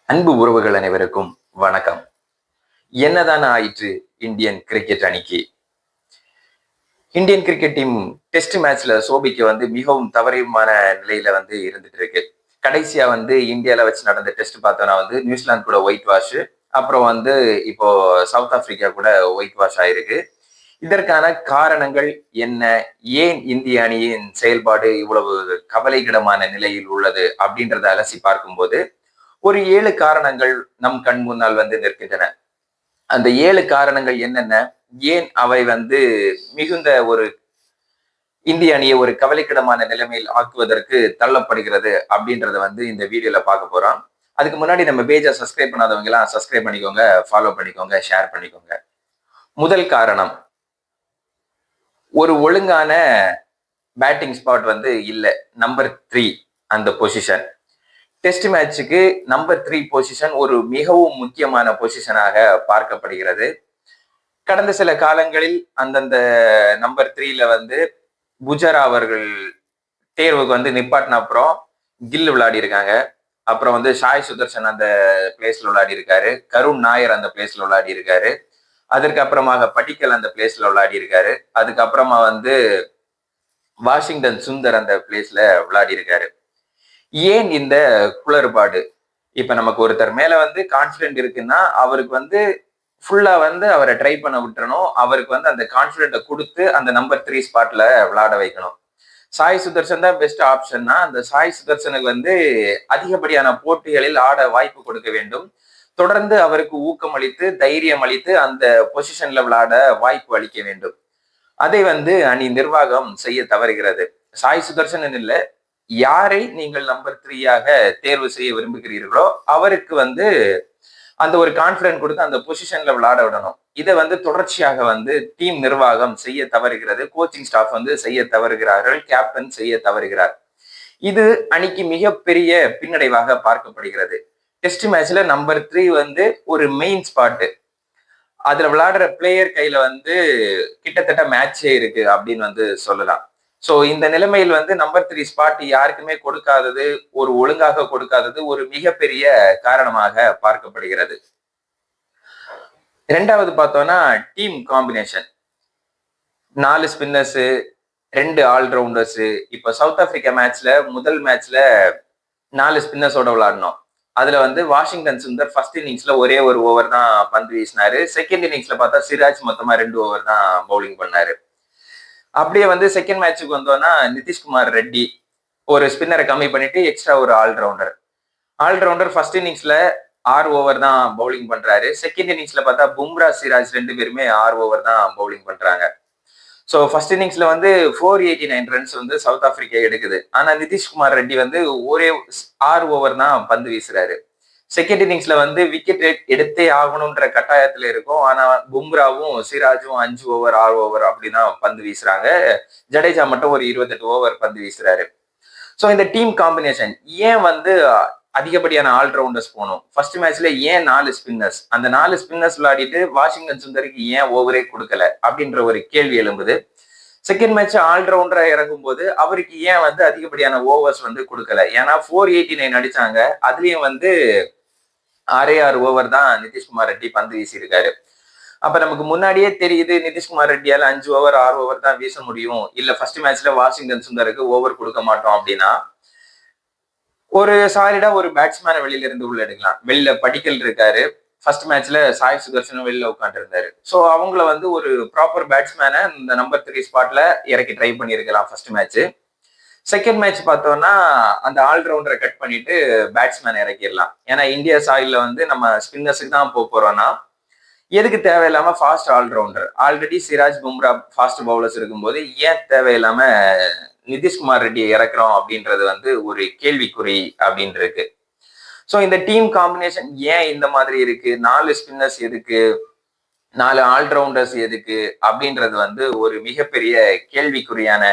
அன்பு உறவுகள் அனைவருக்கும் வணக்கம். என்னதான் ஆயிற்று இந்தியன் கிரிக்கெட் அணிக்கு? இந்தியன் கிரிக்கெட் டீம் டெஸ்ட் மேட்ச்ல சோபிக்க மிகவும் தவறியமான நிலையில இருந்துட்டு இருக்கு. கடைசியா இந்தியால வச்சு நடந்த டெஸ்ட் பார்த்தோம்னா நியூசிலாந்து கூட ஒயிட் வாஷ், அப்புறம் இப்போ சவுத் ஆப்பிரிக்கா கூட ஒயிட் வாஷ் ஆயிருக்கு. இதற்கான காரணங்கள் என்ன? ஏன் இந்திய அணியின் செயல்பாடு இவ்வளவு கவலைக்கிடமான நிலையில் உள்ளது அப்படின்றத அலசி பார்க்கும்போது ஒரு 7 காரணங்கள் நம் கண் முன்னால் நிற்கின்றன. அந்த 7 காரணங்கள் என்னென்ன? ஏன் அவை மிகுந்த ஒரு இந்திய அணியை ஒரு கவலைக்கிடமான நிலைமையில் ஆக்குவதற்கு தள்ளப்படுகிறது அப்படின்றத இந்த வீடியோல பார்க்க போறோம். அதுக்கு முன்னாடி நம்ம பேஜை சப்ஸ்கிரைப் பண்ணாதவங்க எல்லாம் சப்ஸ்கிரைப் பண்ணிக்கோங்க, ஃபாலோ பண்ணிக்கோங்க, ஷேர் பண்ணிக்கோங்க. முதல் காரணம், ஒரு ஒழுங்கான பேட்டிங் ஸ்பாட் இல்ல. நம்பர் 3 அந்த பொசிஷன். டெஸ்ட் மேட்சுக்கு நம்பர் 3 பொசிஷன் ஒரு மிகவும் முக்கியமான பொசிஷனாக பார்க்கப்படுகிறது. கடந்த சில காலங்களில் அந்தந்த நம்பர் 3ல புஜரா அவர்கள் தேர்வுக்கு நிப்பாட்டின அப்புறம் கில் விளையாடி இருக்காங்க. அப்புறம் சாய் சுதர்சன் அந்த பிளேஸ்ல விளையாடி இருக்காரு. கருண் நாயர் அந்த பிளேஸ்ல விளையாடி இருக்காரு. அதற்கு அப்புறமாக படிக்கல் அந்த பிளேஸ்ல விளையாடி இருக்காரு. அதுக்கப்புறமா வாஷிங்டன் சுந்தர் அந்த பிளேஸ்ல விளையாடி இருக்காரு. ஏன் இந்த குளறுபாடு? இப்ப நமக்கு ஒருத்தர் மேல கான்பிடென்ட் இருக்குன்னா அவருக்கு ஃபுல்லா அவரை ட்ரை பண்ண விட்டுறணும். அவருக்கு அந்த கான்பிடென்ட கொடுத்து அந்த நம்பர் 3 ஸ்பாட்ல விளையாட வைக்கணும். சாய் சுதர்சன் தான் பெஸ்ட் ஆப்ஷன்னா அந்த சாய் சுதர்சனுக்கு அதிகப்படியான போட்டிகளில் ஆட வாய்ப்பு கொடுக்க வேண்டும். தொடர்ந்து அவருக்கு ஊக்கம் அளித்து தைரியம் அளித்து அந்த பொசிஷன்ல விளையாட வாய்ப்பு அளிக்க வேண்டும். அதை அணி நிர்வாகம் செய்ய தவறுகிறது. சாய் சுதர்சன் இல்ல, யாரை நீங்கள் நம்பர் 3ஆக தேர்வு செய்ய விரும்புகிறீர்களோ அவருக்கு அந்த ஒரு கான்பிடன்ட் கொடுத்து அந்த பொசிஷன்ல விளையாட விடணும். இதை தொடர்ச்சியாக டீம் நிர்வாகம் செய்ய தவறுகிறது. கோச்சிங் ஸ்டாஃப் செய்ய தவறுகிறார்கள். கேப்டன் செய்ய தவறுகிறார். இது அணிக்கு மிகப்பெரிய பின்னடைவாக பார்க்கப்படுகிறது. டெஸ்ட் மேட்ச்ல நம்பர் 3 ஒரு மெயின் ஸ்பாட். அதுல விளையாடுற பிளேயர் கையில கிட்டத்தட்ட மேட்சே இருக்கு அப்படின்னு சொல்லலாம். சோ இந்த நிலைமையில் நம்பர் 3 ஸ்பாட் யாருக்குமே கொடுக்காதது, ஒரு ஒழுங்காக கொடுக்காதது ஒரு மிகப்பெரிய காரணமாக பார்க்கப்படுகிறது. இரண்டாவது பார்த்தோம்னா டீம் காம்பினேஷன். 4 spinners, 2 all-rounders. இப்ப சவுத் ஆப்பிரிக்கா மேட்ச்ல முதல் மேட்ச்ல 4 ஸ்பின்னர்ஸோட விளையாடணும். அதுல வாஷிங்டன் சுந்தர் ஃபர்ஸ்ட் இன்னிங்ஸ்ல ஒரே ஒரு ஓவர் தான் பந்து வீசினாரு. செகண்ட் இன்னிங்ஸ்ல பார்த்தா சிராஜ் மொத்தமா 2 ஓவர் தான் பவுலிங் பண்ணாரு. அப்படியே செகண்ட் மேட்சுக்கு வந்தோம்னா நிதிஷ்குமார் ரெட்டி ஒரு ஸ்பின்னரை கம்மி பண்ணிட்டு எக்ஸ்ட்ரா ஒரு ஆல்ரவுண்டர் ஃபர்ஸ்ட் இன்னிங்ஸ்ல 6 ஓவர் தான் பவுலிங் பண்றாரு. செகண்ட் இன்னிங்ஸ்ல பார்த்தா பும்ரா சிராஜ் 2 பேருமே 6 ஓவர் தான் பவுலிங் பண்றாங்க. ஸோ ஃபர்ஸ்ட் இன்னிங்ஸ்ல 489 ரன்ஸ் சவுத் ஆப்பிரிக்கா எடுக்குது. ஆனா நிதிஷ்குமார் ரெட்டி ஒரே 6 ஓவர் தான் பந்து வீசுறாரு. செகண்ட் இன்னிங்ஸ்ல விக்கெட் எடுத்தே ஆகணும்ன்ற கட்டாயத்துல இருக்கும். ஆனா பும்ராவும் சிராஜும் 5 ஓவர் 6 ஓவர் அப்படிதான் பந்து வீசுறாங்க. ஜடேஜா மட்டும் ஒரு 28 ஓவர் பந்து வீசுறாரு. சோ இந்த டீம் காம்பினேஷன் ஏன் அதிகப்படியான ஆல்ரவுண்டர்ஸ் போகணும்? ஃபர்ஸ்ட் மேட்ச்ல ஏன் 4 ஸ்பின்னர்ஸ்? அந்த 4 ஸ்பின்னர்ஸ் விளையாடிட்டு வாஷிங்டன் சுந்தருக்கு ஏன் ஓவரே கொடுக்கல அப்படின்ற ஒரு கேள்வி எழும்புது. செகண்ட் மேட்ச் ஆல்ரவுண்டரா இறங்கும் போது அவருக்கு ஏன் அதிகப்படியான ஓவர்ஸ் கொடுக்கல? ஏன்னா 489 அடிச்சாங்க. அதுலயும் 6 ஓவர் தான் நிதிஷ்குமார் ரெட்டி பந்து வீசியிருக்காரு. அப்ப நமக்கு முன்னாடியே தெரியுது நிதிஷ்குமார் ரெட்டியால 5 ஓவர் 6 ஓவர் தான் வீச முடியும். இல்ல ஃபர்ஸ்ட் மேட்ச்ல வாஷிங்டன் சுந்தருக்கு ஓவர் கொடுக்க மாட்டோம் அப்படின்னா ஒரு சாலிடா ஒரு பேட்ஸ்மேனை வெளியில இருந்து உள்ள எடுக்கலாம். வெளியில படிக்கல் இருக்காரு. ஃபர்ஸ்ட் மேட்ச்ல சாய் சுதர்சனும் வெளியில உட்காந்து இருந்தாரு. சோ அவங்கள ஒரு ப்ராப்பர் பேட்ஸ்மேனை இந்த நம்பர் 3 ஸ்பாட்ல இறக்கி ட்ரை பண்ணிருக்கலாம் ஃபர்ஸ்ட் மேட்ச். செகண்ட் மேட்ச் பார்த்தோம்னா அந்த ஆல்ரவுண்டரை கட் பண்ணிட்டு பேட்ஸ்மேன் இறக்கிடலாம். ஏன்னா இந்தியா சாயில நம்ம ஸ்பின்னர்ஸுக்கு தான் போறோம்னா எதுக்கு தேவையில்லாம fast allrounder? Already Siraj Bumrah fast bowlers இருக்கும்போது ஏன் தேவையில்லாம நிதிஷ்குமார் ரெட்டியை இறக்குறோம் அப்படின்றது ஒரு கேள்விக்குறி அப்படின்னு இருக்கு. சோ இந்த டீம் காம்பினேஷன் ஏன் இந்த மாதிரி இருக்கு? 4 ஸ்பின்னர்ஸ் எதுக்கு? 4 ஆல்ரவுண்டர்ஸ் எதுக்கு? அப்படின்றது ஒரு மிகப்பெரிய கேள்விக்குறியான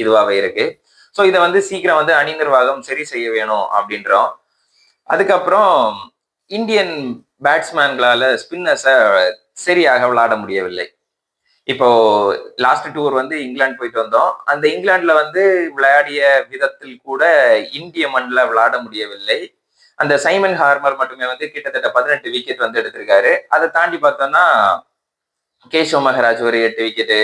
இதுவாவே இருக்கு. சோ இதை சீக்கிரம் அணி நிர்வாகம் சரி செய்ய வேணும் அப்படின்றோம். அதுக்கப்புறம் இந்தியன் பேட்ஸ்மேன்களால ஸ்பின்னர்ஸை சரியாக விளையாட முடியவில்லை. இப்போ லாஸ்ட் டூர் இங்கிலாந்து போயிட்டு வந்தோம். அந்த இங்கிலாந்துல விளையாடிய விதத்தில் கூட இந்திய மண்ணில் விளையாட முடியவில்லை. அந்த சைமன் ஹார்மர் மட்டுமே வந்து கிட்டத்தட்ட 18 விக்கெட் வந்து எடுத்திருக்காரு. அதை தாண்டி பார்த்தோம்னா கேஷவ் மகராஜ் ஒரு 8 விக்கெட்டு,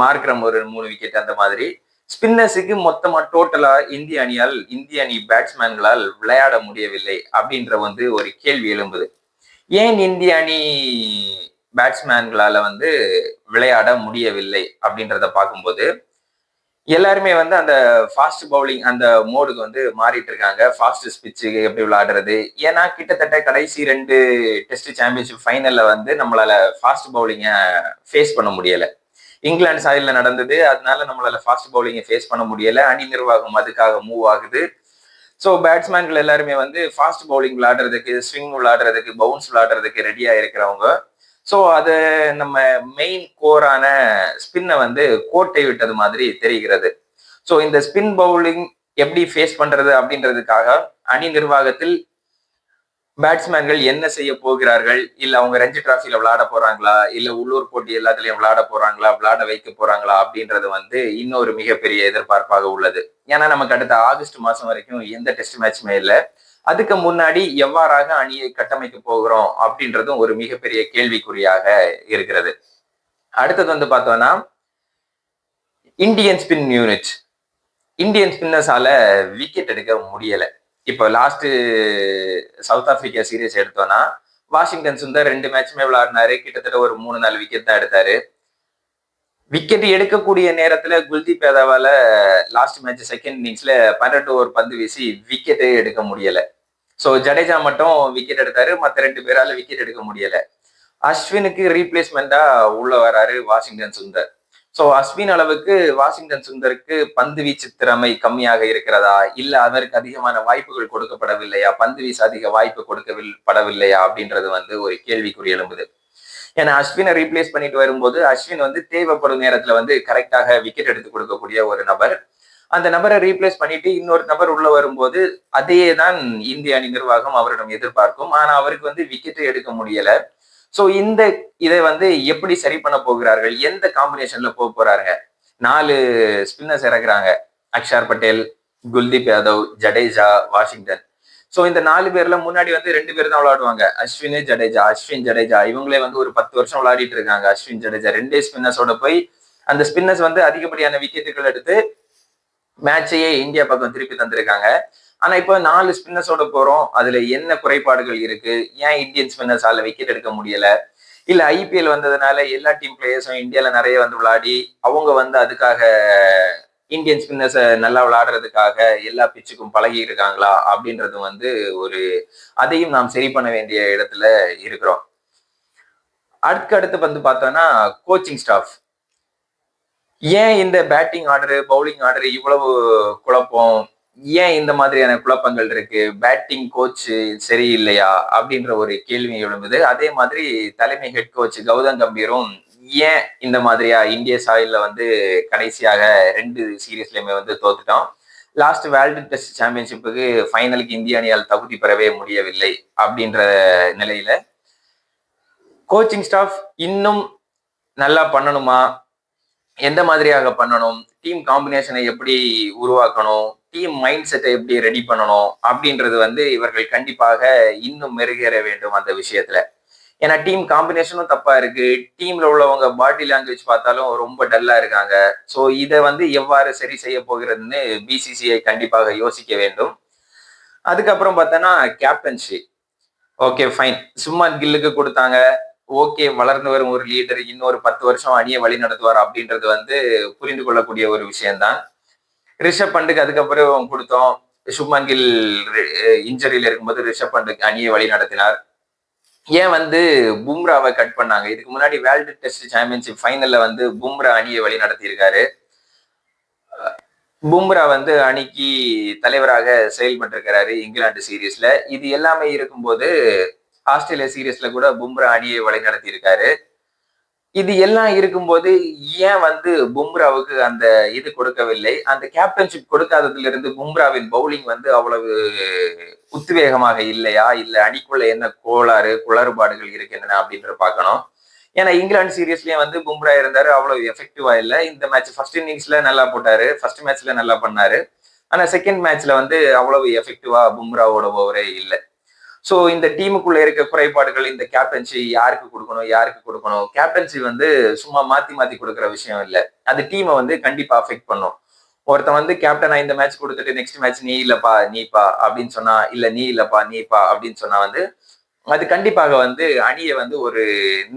மார்க்ரம் ஒரு 3 விக்கெட், அந்த மாதிரி ஸ்பின்னர்ஸுக்கு மொத்தமா டோட்டலா இந்திய அணி பேட்ஸ்மேன்களால் விளையாட முடியவில்லை அப்படின்ற வந்து ஒரு கேள்வி எழும்புது. ஏன் இந்திய அணி பேட்ஸ்மேன்களால வந்து விளையாட முடியவில்லை அப்படின்றத பார்க்கும்போது எல்லாருமே வந்து அந்த ஃபாஸ்ட் பவுலிங் அந்த மோடுக்கு வந்து மாறிட்டு இருக்காங்க. ஃபாஸ்ட் பிச்சுக்கு எப்படி விளையாடுறது, ஏன்னா கிட்டத்தட்ட கடைசி 2 டெஸ்ட் சாம்பியன்ஷிப் ஃபைனல்ல வந்து நம்மளால ஃபாஸ்ட் பவுலிங்கை ஃபேஸ் பண்ண முடியல. இங்கிலாந்து சாயில நடந்தது, அதனால நம்மளால ஃபாஸ்ட் பவுலிங்கை ஃபேஸ் பண்ண முடியல. அணி நிர்வாகம் அதுக்காக மூவ் ஆகுது. ஸோ பேட்ஸ்மேன்கள் எல்லாருமே வந்து ஃபாஸ்ட் பவுலிங் விளையாடுறதுக்கு, ஸ்விங் விளையாடுறதுக்கு, பவுன்ஸ் விளையாடுறதுக்கு ரெடியா இருக்கிறவங்க. ஸோ அது நம்ம மெயின் கோரான ஸ்பின்னை வந்து கோட்டை விட்டது மாதிரி தெரிகிறது. ஸோ இந்த ஸ்பின் பவுலிங் எப்படி ஃபேஸ் பண்றது அப்படின்றதுக்காக அணி நிர்வாகத்தில் பேட்ஸ்மேன்கள் என்ன செய்ய போகிறார்கள், இல்ல அவங்க ரஞ்சி டிராஃபில விளையாட போறாங்களா, இல்ல உள்ளூர் போட்டி எல்லாத்துலயும் விளையாட போறாங்களா, விளையாட வைக்க போறாங்களா அப்படின்றது வந்து இன்னொரு மிகப்பெரிய எதிர்பார்ப்பாக உள்ளது. ஏன்னா நமக்கு அடுத்த ஆகஸ்ட் மாசம் வரைக்கும் எந்த டெஸ்ட் மேட்சுமே இல்லை. அதுக்கு முன்னாடி எவ்வாறாக அணியை கட்டமைக்க போகிறோம் அப்படின்றதும் ஒரு மிகப்பெரிய கேள்விக்குறியாக இருக்கிறது. அடுத்தது வந்து பார்த்தோம்னா இந்தியன் ஸ்பின் யூனிட். இந்தியன் ஸ்பின்னர்ஸால விக்கெட் எடுக்க முடியல. இப்போ லாஸ்ட் சவுத் ஆப்பிரிக்கா சீரீஸ் எடுத்தோம்னா வாஷிங்டன் சுந்தர் 2 மேட்சுமே விளையாடினாரு, கிட்டத்தட்ட ஒரு 3-4 விக்கெட் தான் எடுத்தாரு. விக்கெட் எடுக்கக்கூடிய நேரத்துல குல்தீப் யாதவால லாஸ்ட் மேட்ச் செகண்ட் இன்னிங்ஸ்ல 12 ஓவர் பந்து வீசி விக்கெட்டே எடுக்க முடியல. ஸோ ஜடேஜா மட்டும் விக்கெட் எடுத்தாரு, மற்ற 2 பேரால விக்கெட் எடுக்க முடியல. அஸ்வினுக்கு ரீப்ளேஸ்மெண்டா உள்ள வராரு வாஷிங்டன் சுந்தர். ஸோ அஸ்வின் அளவுக்கு வாஷிங்டன் சுந்தருக்கு பந்து வீச்சு திறமை கம்மியாக இருக்கிறதா, இல்ல அதற்கு அதிகமான வாய்ப்புகள் கொடுக்கப்படவில்லையா, பந்து வீச அதிக வாய்ப்பு கொடுக்கப்படவில்லையா அப்படின்றது வந்து ஒரு கேள்விக்குறி எழும்புது. ஏன்னா அஸ்வினை ரீப்ளேஸ் பண்ணிட்டு வரும்போது அஸ்வின் வந்து தேவைப்படும் நேரத்துல வந்து கரெக்டாக விக்கெட் எடுத்து கொடுக்கக்கூடிய ஒரு நபர். அந்த நபரை ரீப்ளேஸ் பண்ணிட்டு இன்னொரு நபர் உள்ள வரும்போது அதையே தான் இந்திய அணி நிர்வாகம் அவரிடம் எதிர்பார்க்கும். ஆனா அவருக்கு வந்து விக்கெட்டை எடுக்க முடியல. சோ இதை வந்து எப்படி சரி பண்ண போகிறார்கள், எந்த காம்பினேஷன்ல போக போறாங்க? 4 ஸ்பின்னர்ஸ் இறக்குறாங்க, அக்ஷர் பட்டேல், குல்தீப் யாதவ், ஜடேஜா, வாஷிங்டன். சோ இந்த 4 பேர்ல முன்னாடி வந்து 2 பேர் தான் விளையாடுவாங்க, அஸ்வின் ஜடேஜா. இவங்களே வந்து ஒரு 10 வருஷம் விளையாடிட்டு இருக்காங்க. அஸ்வின் ஜடேஜா 2 ஸ்பின்னர்ஸோட போய் அந்த ஸ்பின்னர்ஸ் வந்து அதிகப்படியான விக்கெட்டுகள் எடுத்து மேட்சையே இந்தியா பக்கம் திருப்பி தந்திருக்காங்க. ஆனா இப்போ 4 ஸ்பின்னர்ஸோட போறோம், அதுல என்ன குறைபாடுகள் இருக்கு, ஏன் இந்தியன் ஸ்பின்னர்ஸால விக்கெட் எடுக்க முடியல, இல்ல ஐபிஎல் வந்ததுனால எல்லா டீம் பிளேயர்ஸும் இந்தியால நிறைய வந்து விளையாடி அவங்க வந்து அதுக்காக இந்தியன் ஸ்பின்னர்ஸை நல்லா விளையாடுறதுக்காக எல்லா பிச்சுக்கும் பழகி இருக்காங்களா அப்படின்றது வந்து ஒரு அதையும் நாம் சரி பண்ண வேண்டிய இடத்துல இருக்கிறோம். அடுத்து வந்து பார்த்தோம்னா கோச்சிங் ஸ்டாஃப். ஏன் இந்த பேட்டிங் ஆர்டரு, பவுலிங் ஆர்டரு இவ்வளவு குழப்பம், ஏன் இந்த மாதிரியான குழப்பங்கள் இருக்கு, பேட்டிங் கோச் சரியில்லையா அப்படின்ற ஒரு கேள்வி எழும்புது. அதே மாதிரி தலைமை ஹெட் கோச் கௌதம் கம்பீரும் ஏன் இந்த மாதிரியா இந்திய சாயில்ல வந்து கடைசியாக 2 சீரீஸ்லயுமே வந்து தோத்துட்டோம், லாஸ்ட் வேர்ல்டு டெஸ்ட் சாம்பியன்ஷிப்புக்கு ஃபைனலுக்கு இந்திய அணியால் தகுதி பெறவே முடியவில்லை அப்படின்ற நிலையில கோச்சிங் ஸ்டாஃப் இன்னும் நல்லா பண்ணணுமா, எந்த மாதிரியாக பண்ணணும், டீம் காம்பினேஷனை எப்படி உருவாக்கணும், டீம் மைண்ட் செட்டை எப்படி ரெடி பண்ணணும் அப்படின்றது வந்து இவர்கள் கண்டிப்பாக இன்னும் மெருகேற வேண்டும் அந்த விஷயத்துல. ஏன்னா டீம் காம்பினேஷனும் தப்பா இருக்கு, டீம்ல உள்ளவங்க பாடி லாங்குவேஜ் பார்த்தாலும் ரொம்ப டல்லா இருக்காங்க. ஸோ இதை வந்து எவ்வாறு சரி செய்ய போகிறதுன்னு பிசிசிஐ கண்டிப்பாக யோசிக்க வேண்டும். அதுக்கப்புறம் பார்த்தோன்னா கேப்டன்ஷிப். ஓகே ஃபைன், சும்மான் கில்லுக்கு கொடுத்தாங்க, ஓகே வளர்ந்து வரும் ஒரு லீடர், இன்னொரு 10 வருஷம் அணியை வழி நடத்துவார் அப்படின்றது வந்து புரிந்து கொள்ளக்கூடிய ஒரு விஷயம்தான். ரிஷப் பண்டுக்கு அதுக்கப்புறம் கொடுத்தோம், சுப்மன் கில் இன்ஜரியில இருக்கும்போது ரிஷப் பண்டுக்கு அணியை வழி நடத்தினார். ஏன் வந்து பும்ராவை கட் பண்ணாங்க? இதுக்கு முன்னாடி வேர்ல்டு டெஸ்ட் சாம்பியன்ஷிப் ஃபைனல்ல வந்து பும்ரா அணியை வழி நடத்தியிருக்காரு. பும்ரா வந்து அணிக்கு தலைவராக செயல்பட்டிருக்கிறாரு இங்கிலாந்து சீரீஸ்ல. இது எல்லாமே இருக்கும்போது ஆஸ்திரேலியா சீரீஸ்ல கூட பும்ரா அணியை வழி நடத்தி இருக்காரு. இது எல்லாம் இருக்கும்போது ஏன் வந்து பும்ராவுக்கு அந்த இது கொடுக்கவில்லை? அந்த கேப்டன்ஷிப் கொடுக்காததுல இருந்து பும்ராவின் பவுலிங் வந்து அவ்வளவு உத்வேகமாக இல்லையா, இல்ல அணிக்குள்ள என்ன கோளாறு குளறுபாடுகள் இருக்கின்றன அப்படின்ற பார்க்கணும். ஏன்னா இங்கிலாந்து சீரீஸ்லயும் வந்து பும்ரா இருந்தாரு, அவ்வளவு எஃபெக்டிவா இல்லை. இந்த மேட்ச் ஃபர்ஸ்ட் இன்னிங்ஸ்ல நல்லா போட்டாரு, ஃபர்ஸ்ட் மேட்ச்ல நல்லா பண்ணாரு. ஆனா செகண்ட் மேட்ச்ல வந்து அவ்வளவு எஃபெக்டிவா பும்ராவோட ஓவரே இல்லை. ஸோ இந்த டீமுக்குள்ள இருக்க குறைபாடுகள், இந்த கேப்டன்சி யாருக்கு கொடுக்கணும், யாருக்கு கொடுக்கணும். கேப்டன்சி வந்து சும்மா மாத்தி மாத்தி கொடுக்குற விஷயம் இல்லை. அது டீமை வந்து கண்டிப்பா அஃபெக்ட் பண்ணும். ஒருத்தன் வந்து கேப்டனா இந்த மேட்ச் கொடுத்துட்டு நெக்ஸ்ட் மேட்ச் நீ இல்லப்பா நீப்பா அப்படின்னு சொன்னா, இல்ல நீ இல்லப்பா நீப்பா அப்படின்னு சொன்னா வந்து அது கண்டிப்பாக வந்து அணியை வந்து ஒரு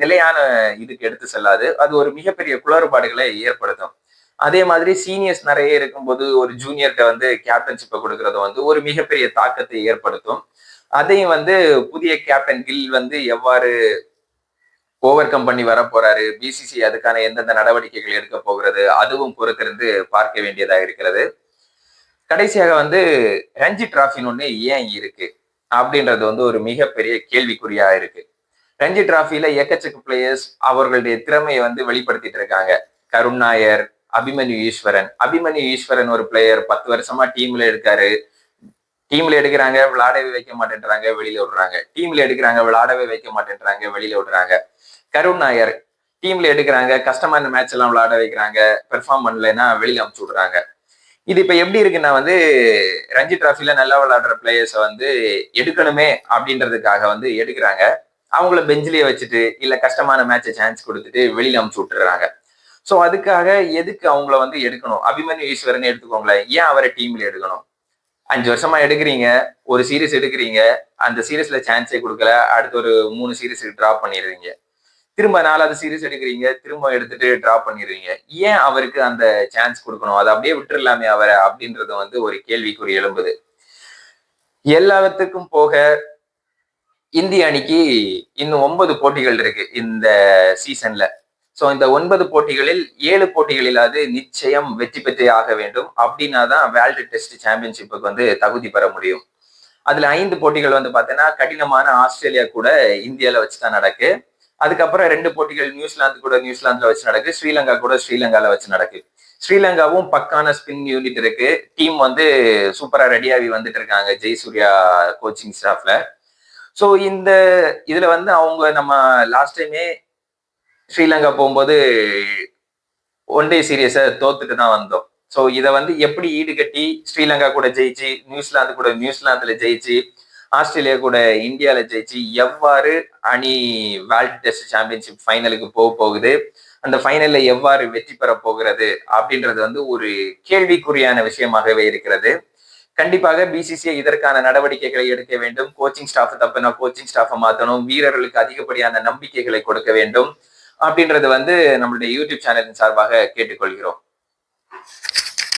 நிலையான இதுக்கு எடுத்து செல்லாது. அது ஒரு மிகப்பெரிய குளறுபாடுகளை ஏற்படுத்தும். அதே மாதிரி சீனியர்ஸ் நிறைய இருக்கும்போது ஒரு ஜூனியர்கிட்ட வந்து கேப்டன்ஷிப்பை கொடுக்கறது வந்து ஒரு மிகப்பெரிய தாக்கத்தை ஏற்படுத்தும். அதையும் வந்து புதிய கேப்டன் கில் வந்து எவ்வாறு ஓவர் கம் பண்ணி வர போறாரு, பிசிசி அதுக்கான எந்தெந்த நடவடிக்கைகள் எடுக்க போகிறது, அதுவும் பொறுத்திருந்து பார்க்க வேண்டியதா இருக்கிறது. கடைசியாக வந்து ரஞ்சி டிராஃபின்னு ஒண்ணு ஏன் இருக்கு அப்படின்றது வந்து ஒரு மிகப்பெரிய கேள்விக்குறியா இருக்கு. ரஞ்சி டிராஃபில எக்கச்சக்க பிளேயர்ஸ் அவர்களுடைய திறமையை வந்து வெளிப்படுத்திட்டு இருக்காங்க. கருண் நாயர், அபிமன்யு ஈஸ்வரன். அபிமன்யு ஈஸ்வரன் ஒரு பிளேயர் 10 வருஷமா டீம்ல இருக்காரு. டீம்ல எடுக்கிறாங்க, விளையாடவே வைக்க மாட்டேன்றாங்க, வெளியில விடுறாங்க. டீம்ல எடுக்கிறாங்க, விளையாடவே வைக்க மாட்டேன்றாங்க, வெளியில விடுறாங்க. கருண் நாயர் டீம்ல எடுக்கிறாங்க, கஷ்டமான மேட்ச் எல்லாம் விளையாட வைக்கிறாங்க, பெர்ஃபார்ம் பண்ணலைன்னா வெளியில அமுச்சு விடுறாங்க. இது இப்ப எப்படி இருக்குன்னா வந்து ரஞ்சி டிராஃபில நல்லா விளையாடுற பிளேயர்ஸை வந்து எடுக்கணுமே அப்படின்றதுக்காக வந்து எடுக்கிறாங்க. அவங்கள பெஞ்சிலேயே வச்சுட்டு இல்ல கஷ்டமான மேட்சை சான்ஸ் கொடுத்துட்டு வெளியில அமுச்சு விட்டுறாங்க. சோ அதுக்காக எதுக்கு அவங்கள வந்து எடுக்கணும்? அபிமன்யு ஈஸ்வரன் எடுத்துக்கோங்களேன், ஏன் அவரை டீம்ல எடுக்கணும்? 5 வருஷமா எடுக்கிறீங்க, ஒரு சீரிஸ் எடுக்கிறீங்க, அந்த சீரிஸ்ல சான்ஸே கொடுக்கல, அடுத்து ஒரு 3 சீரிஸ் டிராப் பண்ணிடுறீங்க. திரும்ப 4வது சீரிஸ் எடுக்கிறீங்க, திரும்ப எடுத்துட்டு டிராப் பண்ணிடுறீங்க. ஏன் அவருக்கு அந்த சான்ஸ் கொடுக்கணும்? அதை அப்படியே விட்டுறலாமே அவரை அப்படின்றது வந்து ஒரு கேள்விக்குறி எழும்புது. எல்லாத்துக்கும் போக இந்திய அணிக்கு இன்னும் 9 போட்டிகள் இருக்கு இந்த சீசன்ல. சோ இந்த 9 போட்டிகளில் 7 போட்டிகளிலாவது நிச்சயம் வெற்றி பெற்றே ஆக வேண்டும். அப்படின்னா தான் வேர்ல்டு டெஸ்ட் சாம்பியன்ஷிப்புக்கு வந்து தகுதி பெற முடியும். அதுல 5 போட்டிகள் வந்து பாத்தீங்கன்னா கடினமான ஆஸ்திரேலியா கூட இந்தியால வச்சுதான் நடக்கு. அதுக்கப்புறம் 2 போட்டிகள் நியூசிலாந்து கூட நியூசிலாந்துல வச்சு நடக்கு, ஸ்ரீலங்கா கூட ஸ்ரீலங்கால வச்சு நடக்கு. ஸ்ரீலங்காவும் பக்கான ஸ்பின் யூனிட் இருக்கு. டீம் வந்து சூப்பரா ரெடியாகி வந்துட்டு இருக்காங்க ஜெயசூர்யா கோச்சிங் ஸ்டாஃப்ல. சோ இந்த இதுல வந்து அவங்க நம்ம லாஸ்ட் டைமே ஸ்ரீலங்கா போகும்போது ஒன் டே சீரியஸை தோத்துட்டு தான் வந்தோம். சோ இதை வந்து எப்படி ஈடுகட்டி ஸ்ரீலங்கா கூட ஜெயிச்சு, நியூசிலாந்து கூட நியூசிலாந்துல ஜெயிச்சு, ஆஸ்திரேலியா கூட இந்தியால ஜெயிச்சு எவ்வாறு அணி வேர்ல்ட் டெஸ்ட் சாம்பியன்ஷிப் ஃபைனலுக்கு போகுது, அந்த ஃபைனல்ல எவ்வாறு வெற்றி பெற போகிறது அப்படின்றது வந்து ஒரு கேள்விக்குறியான விஷயமாகவே இருக்கிறது. கண்டிப்பாக பிசிசிஐ இதற்கான நடவடிக்கைகளை எடுக்க வேண்டும். கோச்சிங் ஸ்டாஃப் தப்புனா கோச்சிங் ஸ்டாஃபை மாற்றணும். வீரர்களுக்கு அதிகப்படியான நம்பிக்கைகளை கொடுக்க வேண்டும் அப்படின்றது வந்து நம்மளுடைய யூடியூப் சேனலின் சார்பாக கேட்டுக்கொள்கிறோம்.